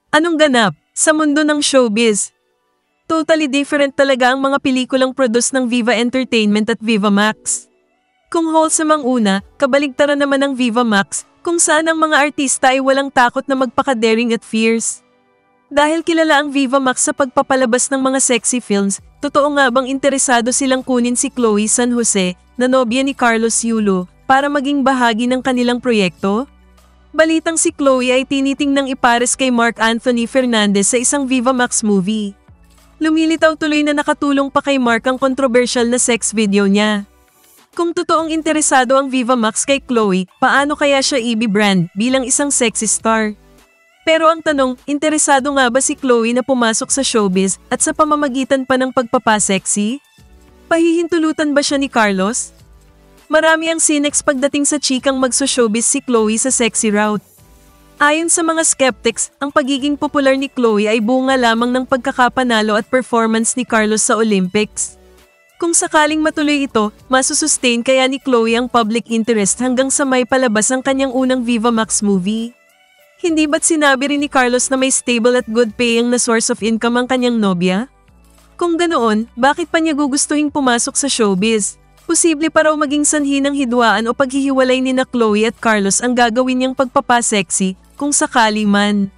Anong ganap sa mundo ng showbiz? Totally different talaga ang mga pelikulang produce ng Viva Entertainment at Viva Max. Kung wholesome ang una, kabaligtaran naman ng Viva Max, kung saan ang mga artista ay walang takot na magpaka-daring at fierce. Dahil kilala ang Viva Max sa pagpapalabas ng mga sexy films, totoo nga bang interesado silang kunin si Chloe San Jose, na nobya ni Carlos Yulo, para maging bahagi ng kanilang proyekto? Balitang si Chloe ay tinitingnang ipares kay Mark Anthony Fernandez sa isang Viva Max movie. Lumilitaw tuloy na nakatulong pa kay Mark ang controversial na sex video niya. Kung totoong interesado ang Viva Max kay Chloe, paano kaya siya i-brand bilang isang sexy star? Pero ang tanong, interesado nga ba si Chloe na pumasok sa showbiz at sa pamamagitan pa ng pagpapasexy? Pahihintulutan ba siya ni Carlos? Marami ang sinex pagdating sa chikang magso-showbiz si Chloe sa sexy route. Ayon sa mga skeptics, ang pagiging popular ni Chloe ay bunga lamang ng pagkakapanalo at performance ni Carlos sa Olympics. Kung sakaling matuloy ito, masusustain kaya ni Chloe ang public interest hanggang sa may palabas ang kanyang unang Viva Max movie. Hindi ba't sinabi rin ni Carlos na may stable at good paying na source of income ang kanyang nobya? Kung ganoon, bakit pa niya gugustuhing pumasok sa showbiz? Posible pa raw maging sanhi ng hidwaan o paghihiwalay ni na Chloe at Carlos ang gagawin niyang pagpapasexy, kung sakali man.